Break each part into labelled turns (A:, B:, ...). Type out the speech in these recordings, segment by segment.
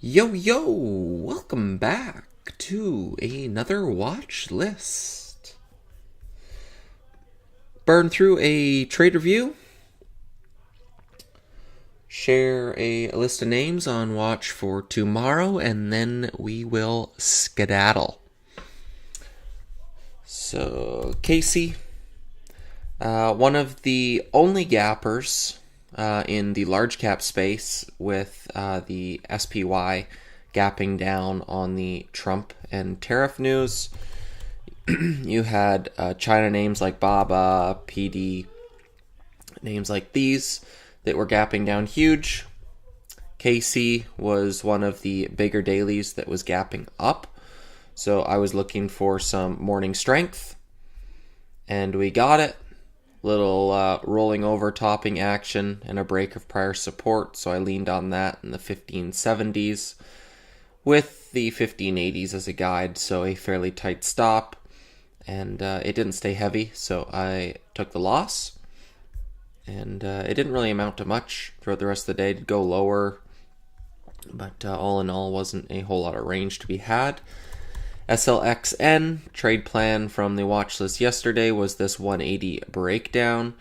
A: Yo, yo, welcome back to another watch list. Burn through a trade review, share a list of names on watch for tomorrow, and then we will skedaddle. So, Casey, one of the only gappers in the large cap space with the SPY gapping down on the Trump and tariff news. You had China names like Baba, PD, names like these that were gapping down huge. KC was one of the bigger dailies that was gapping up. So I was looking for some morning strength, and we got it. Little rolling over topping action and a break of prior support, so I leaned on that in the 1570s with the 1580s as a guide, so a fairly tight stop, and it didn't stay heavy, so I took the loss, and it didn't really amount to much throughout the rest of the day. It did go lower, but all in all wasn't a whole lot of range to be had. SLXN trade plan from the watch list yesterday was this 180 breakdown.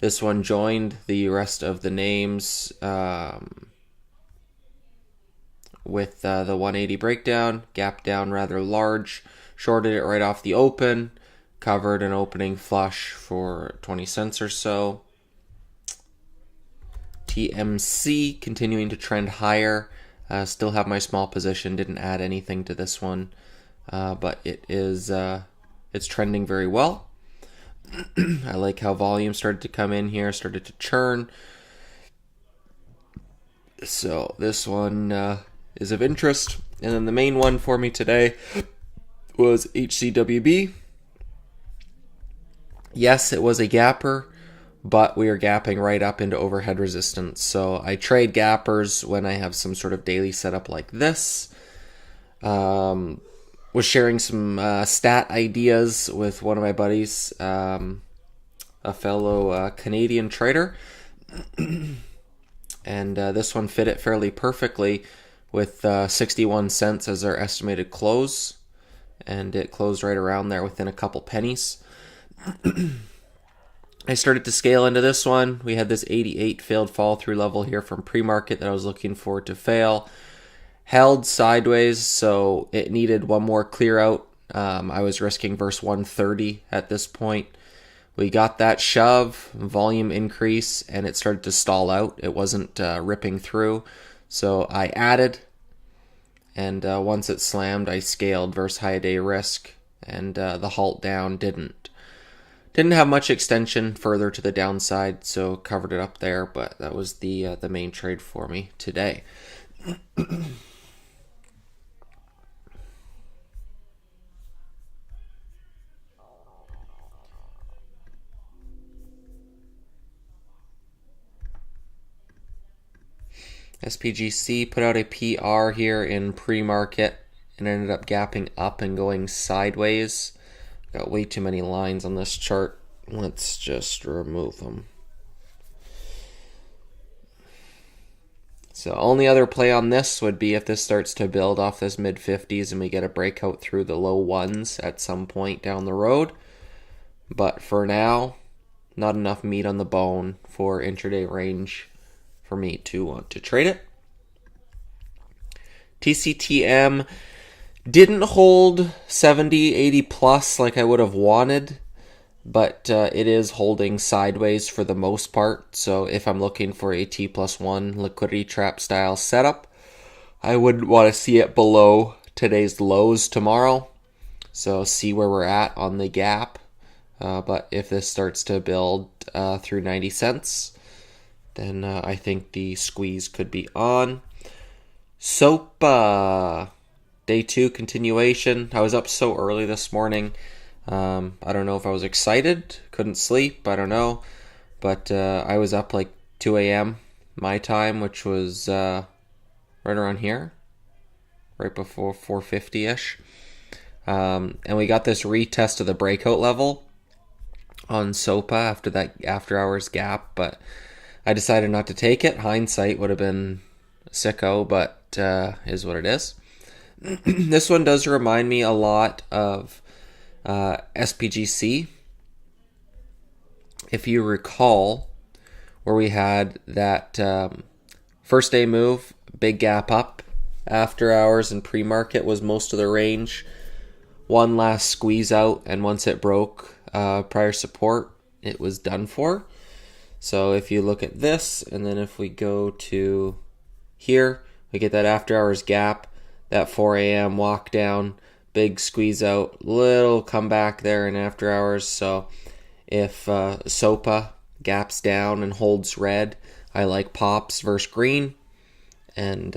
A: This one joined the rest of the names with the 180 breakdown, gap down rather large, shorted it right off the open, covered an opening flush for 20 cents or so. TMC continuing to trend higher. Still have my small position, didn't add anything to this one. But it's trending very well. I like how volume started to come in here, started to churn. So this one is of interest. And then the main one for me today was HCWB. Yes, it was a gapper, but we are gapping right up into overhead resistance. So I trade gappers when I have some sort of daily setup like this. Was sharing some stat ideas with one of my buddies, a fellow Canadian trader. And this one fit it fairly perfectly with 61 cents as our estimated close. And it closed right around there within a couple pennies. I started to scale into this one. We had this 88 failed fall through level here from pre-market that I was looking for to fail. Held sideways, so it needed one more clear out. I was risking verse 130 at this point. We got that shove, volume increase, and it started to stall out. It wasn't ripping through, so I added, and once it slammed, I scaled verse high day risk, and the halt down didn't have much extension further to the downside, so covered it up there. But that was the main trade for me today. SPGC put out a PR here in pre-market and ended up gapping up and going sideways. Got way too many lines on this chart. Let's just remove them. So only other play on this would be if this starts to build off this mid-50s and we get a breakout through the low ones at some point down the road. But for now, not enough meat on the bone for intraday range for me to want to trade it. TCTM didn't hold 70, 80 plus like I would have wanted, but it is holding sideways for the most part. So if I'm looking for a T+1 liquidity trap style setup, I wouldn't want to see it below today's lows tomorrow. So see where we're at on the gap. But if this starts to build through 90 cents, then I think the squeeze could be on. Soap, day 2 continuation. I was up so early this morning. I don't know if I was excited, couldn't sleep, I don't know. But I was up like 2 a.m. my time, which was right around here, right before 4:50-ish. And we got this retest of the breakout level on SOPA after that after hours gap, but I decided not to take it. Hindsight would have been sicko, but is what it is. This one does remind me a lot of SPGC. If you recall, where we had that first day move, big gap up, after hours and pre-market was most of the range. One last squeeze out, and once it broke prior support, it was done for. So if you look at this, and then if we go to here, we get that after hours gap, that 4 a.m. walk down, big squeeze out, little comeback there in after hours. So if SOPA gaps down and holds red, I like pops versus green, and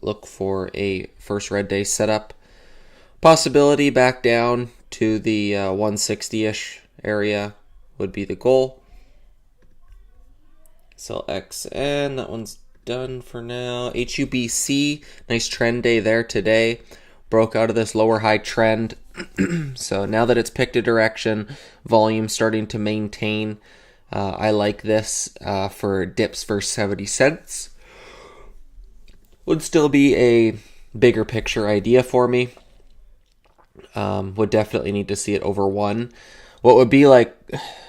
A: look for a first red day setup. Possibility back down to the 160-ish area would be the goal. Sell XN, that one's done for now. HUBC, nice trend day there today. Broke out of this lower high trend. So now that it's picked a direction, volume starting to maintain. I like this for dips for 70 cents. Would still be a bigger picture idea for me. Would definitely need to see it over 1. What would be like,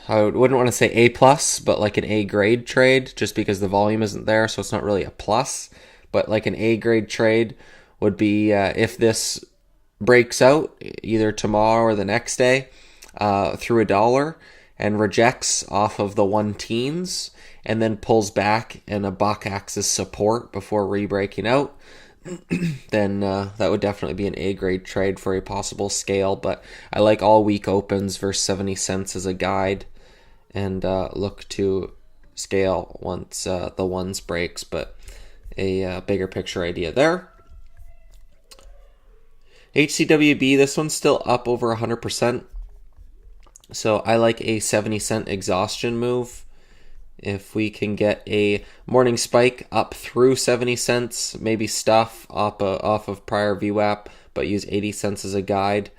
A: I wouldn't want to say A+, but like an A grade trade, just because the volume isn't there, so it's not really a plus. But like an A grade trade would be if this breaks out either tomorrow or the next day through $1 and rejects off of the 1 teens and then pulls back and a buck acts as support before re-breaking out, then that would definitely be an A grade trade for a possible scale. But I like all week opens versus 70 cents as a guide, and look to scale once the ones breaks, but a bigger picture idea there. HCWB, this one's still up over 100%. So I like a 70 cent exhaustion move. If we can get a morning spike up through 70 cents, maybe stuff off of prior VWAP, but use 80 cents as a guide.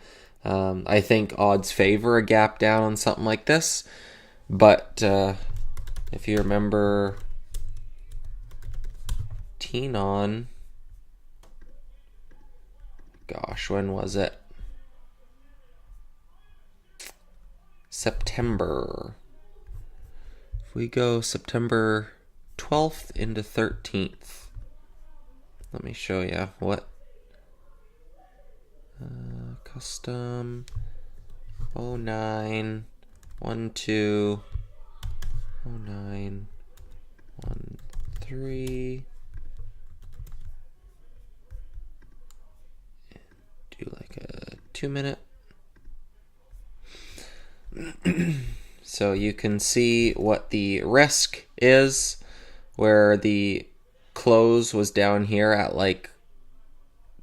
A: I think odds favor a gap down on something like this. But if you remember Tenon, gosh, when was it? September. If we go September 12th into 13th, let me show you what custom 09 12 09 13. Do like a 2-minute. So you can see what the risk is, where the close was down here at like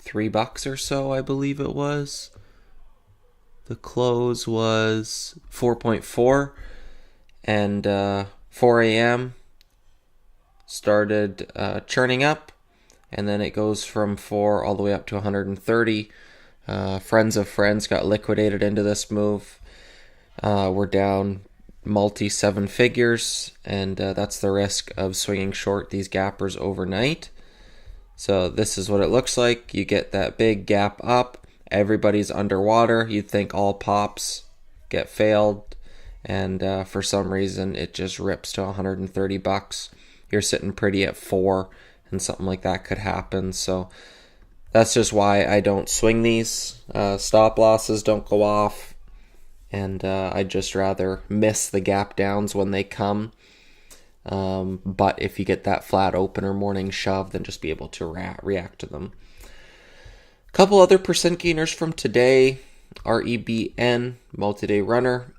A: $3 or so, I believe it was. The close was 4.4, and 4 a.m. started churning up, and then it goes from 4 all the way up to 130. Friends of friends got liquidated into this move. We're down multi-7 figures, and that's the risk of swinging short these gappers overnight. So this is what it looks like. You get that big gap up, everybody's underwater. You'd think all pops get failed, and for some reason it just rips to $130. You're sitting pretty at 4, and something like that could happen. So that's just why I don't swing these. Stop losses don't go off. And I'd just rather miss the gap downs when they come. But if you get that flat open or morning shove, then just be able to react to them. A couple other percent gainers from today. REBN, multi-day runner,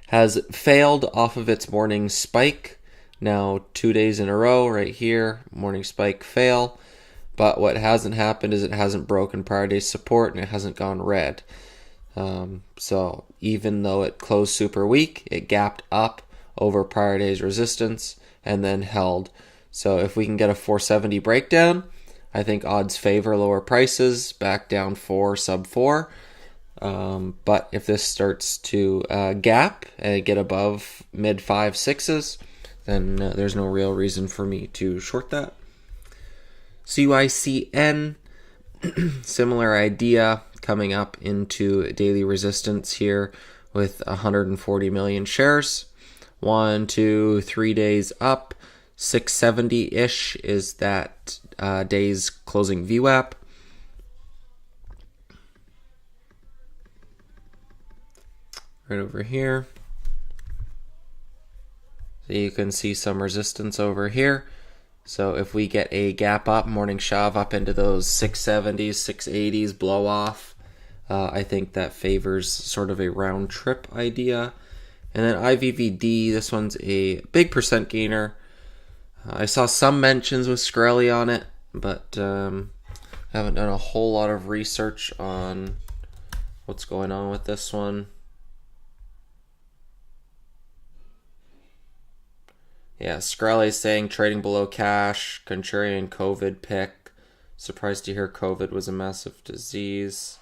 A: has failed off of its morning spike. Now 2 days in a row right here, morning spike fail. But what hasn't happened is it hasn't broken prior day support, and it hasn't gone red. So even though it closed super weak, it gapped up over prior day's resistance and then held. So if we can get a 470 breakdown, I think odds favor lower prices, back down 4, sub 4. But if this starts to gap and get above mid 5, 6s, then there's no real reason for me to short that. CYCN, similar idea, coming up into daily resistance here with 140 million shares. 1, 2, 3 days up. 670-ish is that day's closing VWAP. Right over here. So you can see some resistance over here. So if we get a gap up, morning shove up into those 670s, 680s, blow off, I think that favors sort of a round trip idea. And then IVVD, this one's a big percent gainer. I saw some mentions with Skrelly on it, but haven't done a whole lot of research on what's going on with this one. Yeah, Skrelly saying trading below cash, contrarian COVID pick. Surprised to hear COVID was a massive disease.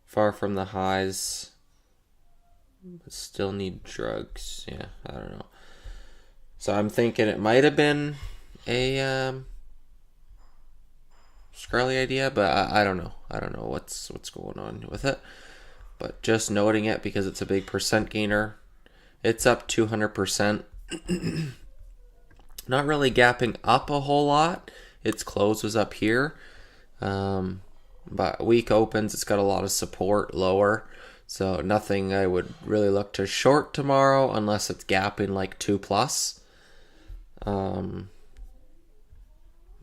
A: Far from the highs, but still need drugs. Yeah, I don't know. So I'm thinking it might have been a Skrelly idea, but I don't know. I don't know what's going on with it. But just noting it because it's a big percent gainer. It's up 200%. Not really gapping up a whole lot. Its close was up here. But week opens, it's got a lot of support lower. So nothing I would really look to short tomorrow unless it's gapping like 2+.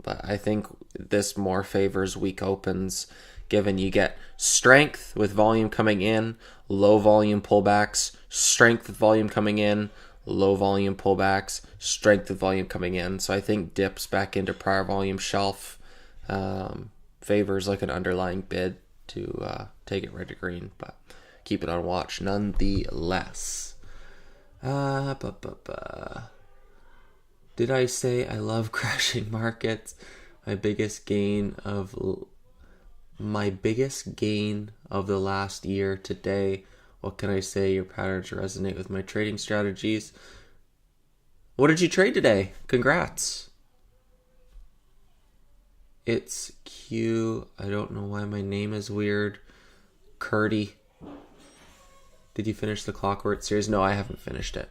A: But I think this more favors week opens, given you get strength with volume coming in, low volume pullbacks, strength with volume coming in, low volume pullbacks, strength with volume coming in. So I think dips back into prior volume shelf favors like an underlying bid to take it red to green, but keep it on watch nonetheless. Did I say I love crashing markets? My biggest gain of the last year today. What can I say? Your patterns resonate with my trading strategies. What did you trade today? Congrats. It's Q. I don't know why my name is weird. Curdy. Did you finish the Clockwork series? No, I haven't finished it.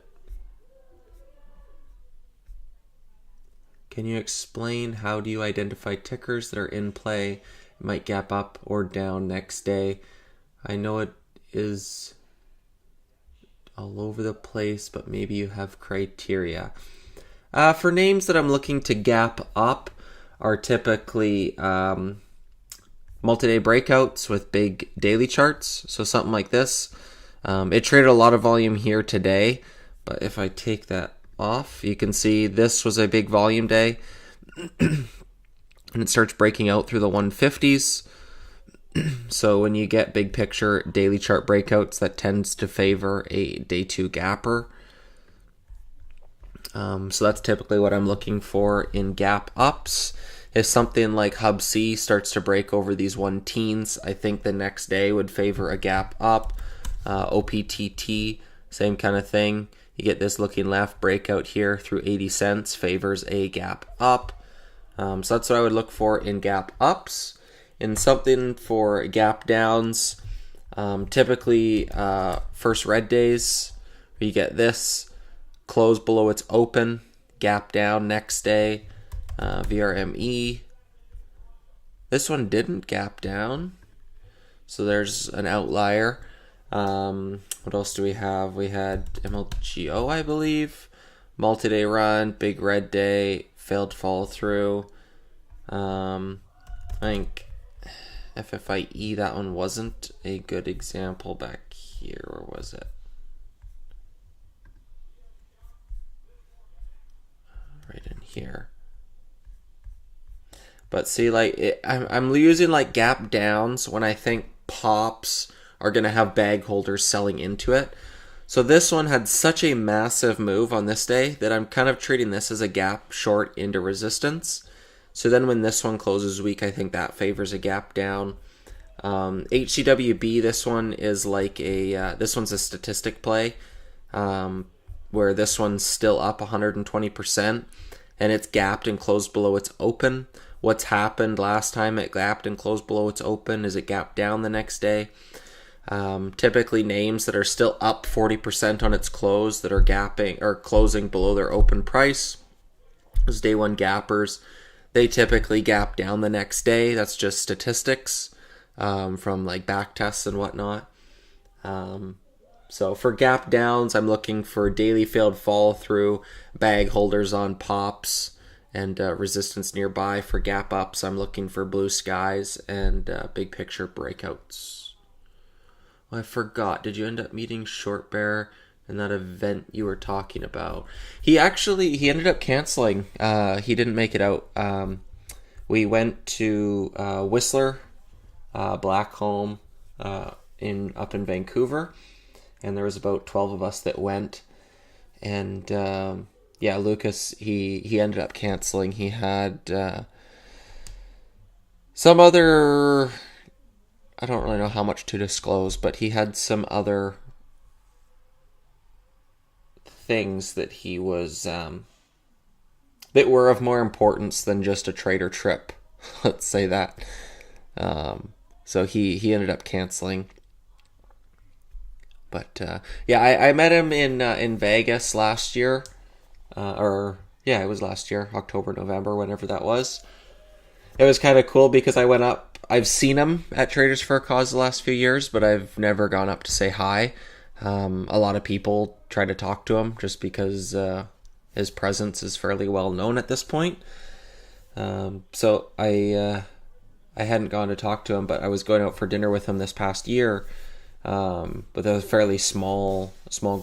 A: Can you explain how do you identify tickers that are in play? It might gap up or down next day. I know it is all over the place, but maybe you have criteria. For names that I'm looking to gap up are typically multi-day breakouts with big daily charts. So something like this. It traded a lot of volume here today, but if I take that off, you can see this was a big volume day and it starts breaking out through the 150s. So when you get big picture daily chart breakouts, that tends to favor a day 2 gapper. So that's typically what I'm looking for in gap ups. If something like Hub C starts to break over these 1-teens, I think the next day would favor a gap up. OPTT, same kind of thing. You get this looking left breakout here through 80 cents, favors a gap up. So that's what I would look for in gap ups. In something for gap downs, typically first red days, where you get this, close below its open, gap down next day, VRME. This one didn't gap down, so there's an outlier. What else do we have? We had MLGO, I believe. Multi-day run, big red day, failed follow through. I think FFIE, that one wasn't a good example back here. Or was it? Right in here. But see, like, I'm using like gap downs when I think pops are going to have bag holders selling into it. So this one had such a massive move on this day that I'm kind of treating this as a gap short into resistance. So then when this one closes weak, I think that favors a gap down. HCWB, this one is like this one's a statistic play, where this one's still up 120%. and it's gapped and closed below its open. What's happened last time it gapped and closed below its open is it gapped down the next day. Typically names that are still up 40% on its close that are gapping or closing below their open price. Those day one gappers, they typically gap down the next day. That's just statistics from like back tests and whatnot. So for gap downs, I'm looking for daily failed follow through, bag holders on pops, and resistance nearby. For gap ups, I'm looking for blue skies and big picture breakouts. Oh, I forgot. Did you end up meeting Short Bear in that event you were talking about? He ended up canceling. He didn't make it out. We went to Whistler, Blackcomb, up in Vancouver, and there was about 12 of us that went. And Lucas, he ended up canceling. He had some other, I don't really know how much to disclose, but he had some other things that he was that were of more importance than just a trader trip. Let's say that. So he ended up canceling. But I met him in Vegas last year, it was last year, October, November, whenever that was. It was kind of cool because I went up. I've seen him at Traders for a Cause the last few years, but I've never gone up to say hi. A lot of people try to talk to him just because his presence is fairly well known at this point. So I hadn't gone to talk to him, but I was going out for dinner with him this past year. But there was a fairly small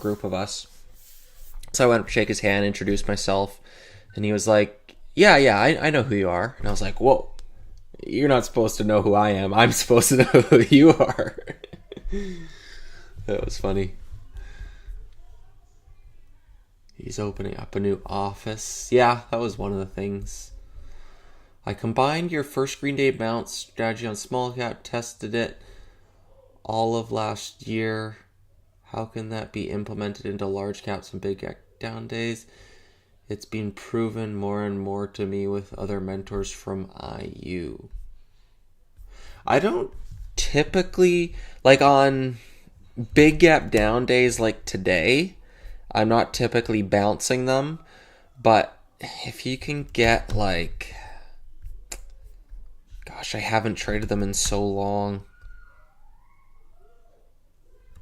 A: group of us. So I went up to shake his hand, introduced myself, and he was like, I know who you are. And I was like, whoa, you're not supposed to know who I am. I'm supposed to know who you are. That was funny. He's opening up a new office. Yeah, that was one of the things. I combined your first Green Day bounce strategy on small cap, tested it all of last year. How can that be implemented into large caps and big down days? It's been proven more and more to me with other mentors from IU. I don't typically, like on big gap down days like today, I'm not typically bouncing them, but if you can get like, gosh, I haven't traded them in so long.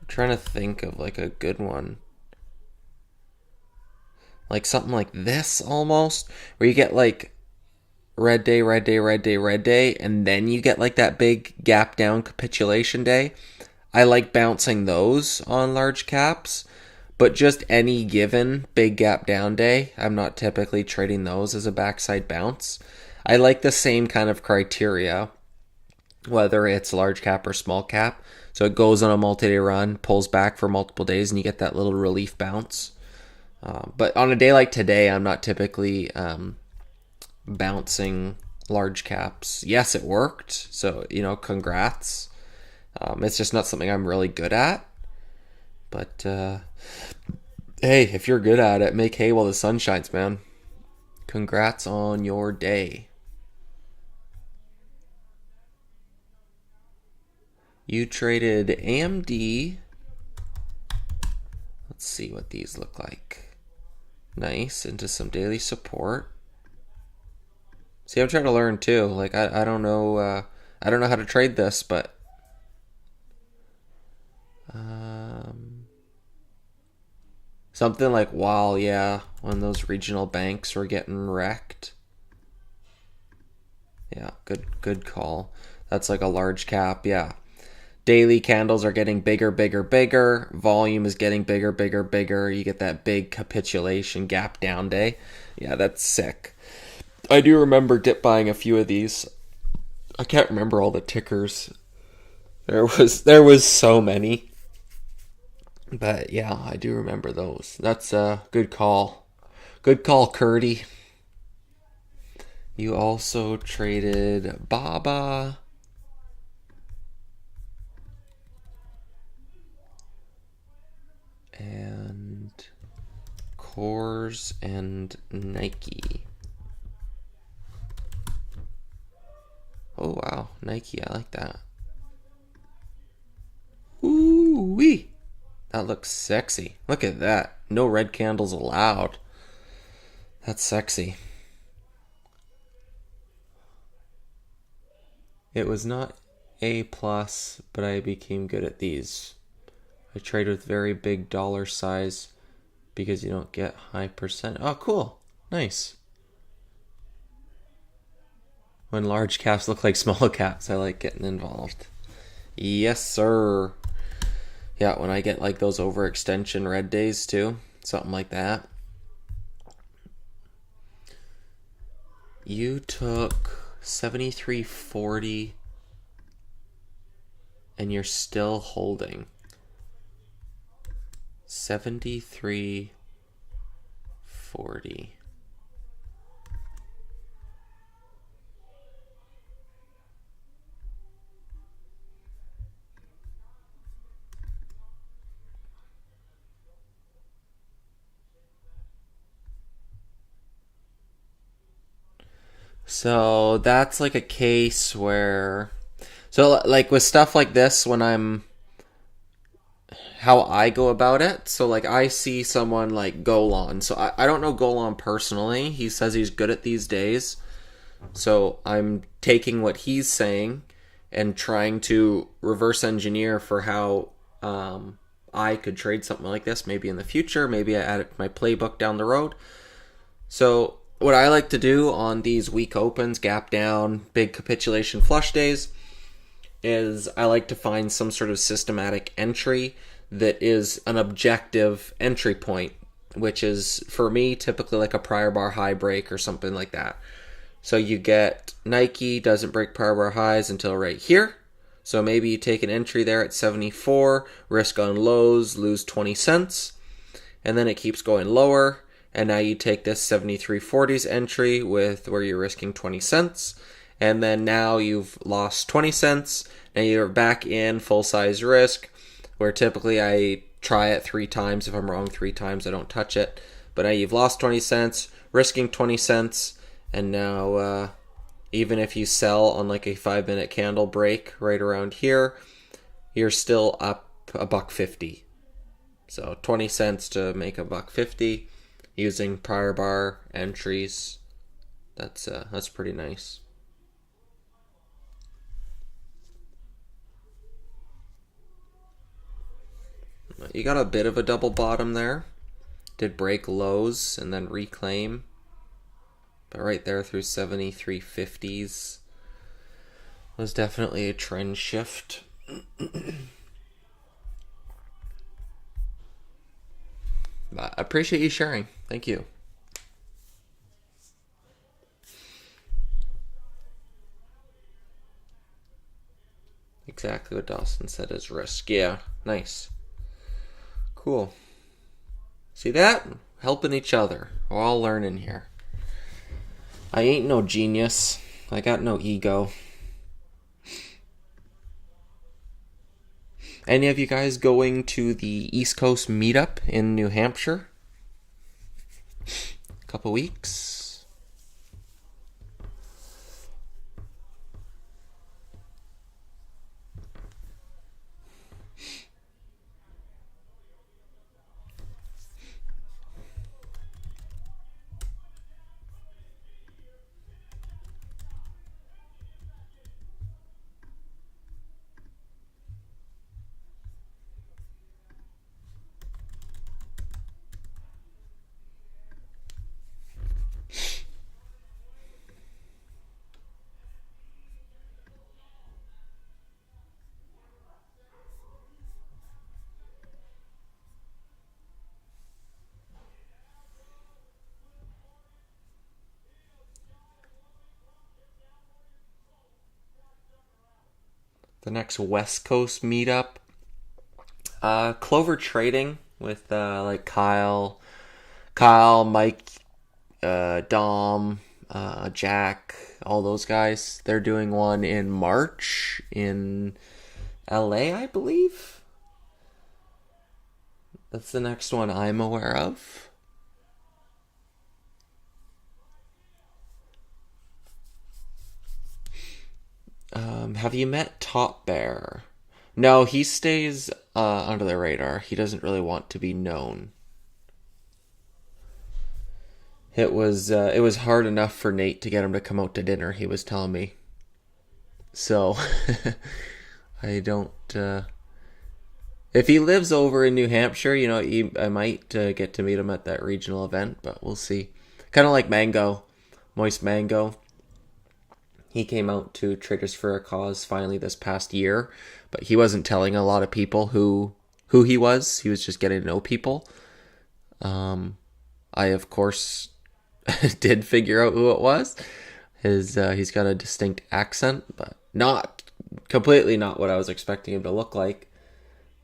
A: I'm trying to think of like a good one. Like something like this almost, where you get like red day, red day, red day, red day, and then you get like that big gap down capitulation day. I like bouncing those on large caps, but just any given big gap down day, I'm not typically trading those as a backside bounce. I like the same kind of criteria, whether it's large cap or small cap. So it goes on a multi-day run, pulls back for multiple days, and you get that little relief bounce. But on a day like today, I'm not typically bouncing large caps. Yes, it worked. So, congrats. It's just not something I'm really good at. But, hey, if you're good at it, make hay while the sun shines, man. Congrats on your day. You traded AMD. Let's see what these look like. Nice, into some daily support. See, I'm trying to learn too. Like I don't know how to trade this, but something like when those regional banks were getting wrecked. Yeah, good call. That's like a large cap, yeah. Daily candles are getting bigger, bigger, bigger. Volume is getting bigger, bigger, bigger. You get that big capitulation gap down day. Yeah, that's sick. I do remember dip buying a few of these. I can't remember all the tickers. There was so many. But yeah, I do remember those. That's a good call. Good call, Curdy. You also traded Baba. And Coors and Nike. Oh wow, Nike, I like that. Ooh wee. That looks sexy. Look at that. No red candles allowed. That's sexy. It was not A plus, but I became good at these. I trade with very big dollar size because you don't get high percent. Oh, cool. Nice. When large caps look like small caps, I like getting involved. Yes, sir. Yeah, when I get like those overextension red days too, something like that. You took 73.40 and you're still holding 73.40. So that's like a case where, so like with stuff like this, when I'm, how I go about it. So like I see someone like Golan. So I don't know Golan personally. He says he's good at these days. So I'm taking what he's saying and trying to reverse engineer for how I could trade something like this maybe in the future. Maybe I add it to my playbook down the road. So what I like to do on these weak opens, gap down, big capitulation flush days is I like to find some sort of systematic entry that is an objective entry point, which is for me typically like a prior bar high break or something like that. So you get Nike doesn't break prior bar highs until right here. So maybe you take an entry there at 74, risk on lows, lose 20 cents, and then it keeps going lower. And now you take this 73.40s entry with where you're risking 20 cents. And then now you've lost 20 cents. Now you're back in full size risk, where typically I try it 3 times. If I'm wrong 3 times, I don't touch it. But now you've lost 20 cents, risking 20 cents. And now even if you sell on like a 5-minute candle break right around here, you're still up $1.50. So 20 cents to make $1.50 using prior bar entries. That's pretty nice. You got a bit of a double bottom there. Did break lows and then reclaim. But right there through 73.50s was definitely a trend shift. But I appreciate you sharing. Thank you. Exactly what Dawson said is risk. Yeah, nice. Cool. See that? Helping each other. We're all learning here. I ain't no genius. I got no ego. Any of you guys going to the East Coast meetup in New Hampshire? A couple weeks. The next West Coast meetup. Clover Trading with like Kyle, Mike, Dom, Jack, all those guys. They're doing one in March in LA, I believe. That's the next one I'm aware of. Have you met Top Bear? No, he stays under the radar. He doesn't really want to be known. It was hard enough for Nate to get him to come out to dinner. He was telling me. So I don't. If he lives over in New Hampshire, I might get to meet him at that regional event, but we'll see. Kind of like Mango, Moist Mango. He came out to Traders for a Cause finally this past year, but he wasn't telling a lot of people who he was. He was just getting to know people. I of course did figure out who it was. He's got a distinct accent, but not completely not what I was expecting him to look like.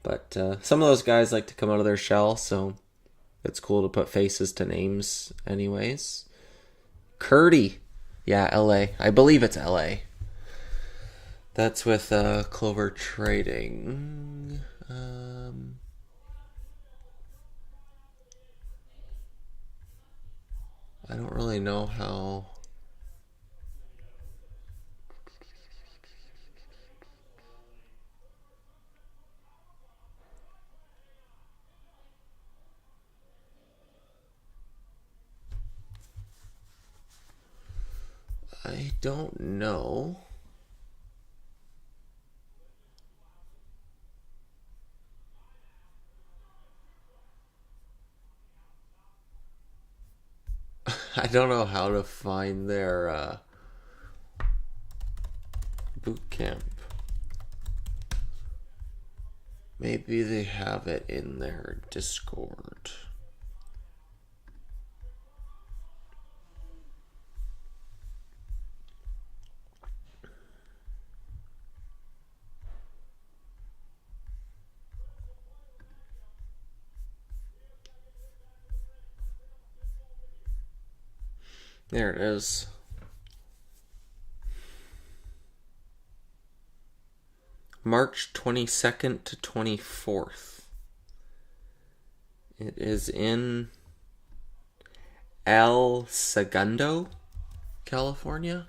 A: But some of those guys like to come out of their shell, so it's cool to put faces to names anyways. Curdy. Yeah, LA. I believe it's LA. That's with Clover Trading. I don't really know how. I don't know. I don't know how to find their boot camp. Maybe they have it in their Discord. There it is. March 22nd to 24th. It is in El Segundo, California.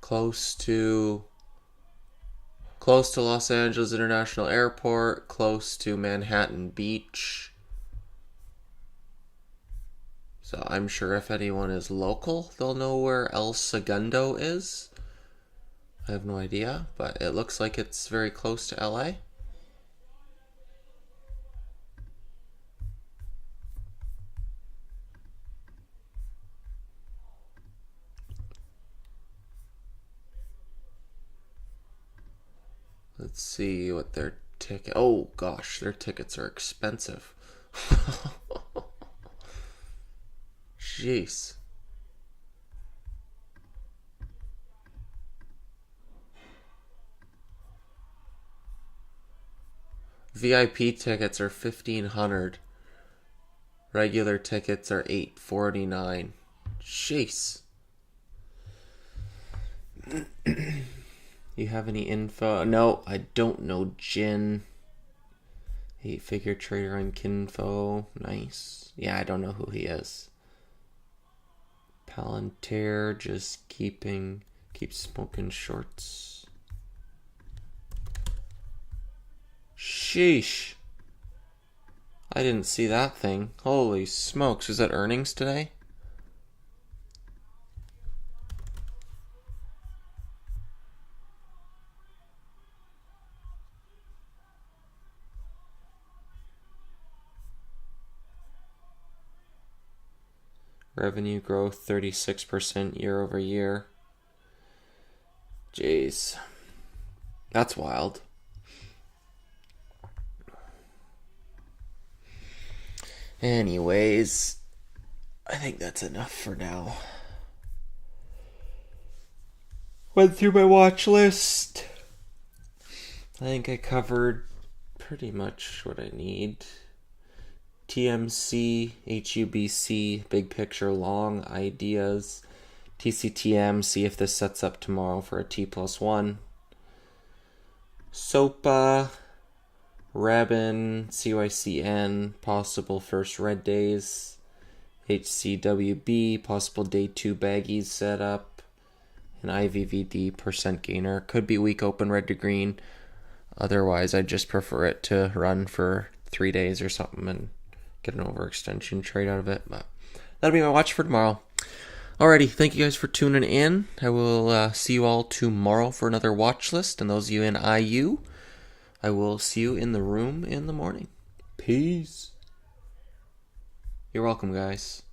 A: Close to Los Angeles International Airport, close to Manhattan Beach. So I'm sure if anyone is local, they'll know where El Segundo is. I have no idea, but it looks like it's very close to LA. Let's see what their ticket. Oh gosh, their tickets are expensive. Jeez. VIP tickets are $1,500. Regular tickets are $849. Jeez. You have any info? No, I don't know Jin. 8-figure trader on Kinfo. Nice. Yeah, I don't know who he is. Palantir just keep smoking shorts. Sheesh. I didn't see that thing. Holy smokes. Was that earnings today? Revenue growth 36% year over year. Jeez. That's wild. Anyways, I think that's enough for now. Went through my watch list. I think I covered pretty much what I need. TMC, HUBC, big picture, long ideas. TCTM, see if this sets up tomorrow for a T+1. SOPA, Rabin, CYCN, possible first red days. HCWB, possible day 2 baggies setup, an IVVD percent gainer. Could be weak open red to green. Otherwise, I'd just prefer it to run for 3 days or something and get an overextension trade out of it. But that'll be my watch for tomorrow. Alrighty, thank you guys for tuning in. I will see you all tomorrow for another watch list. And those of you in IU, I will see you in the room in the morning. Peace. You're welcome, guys.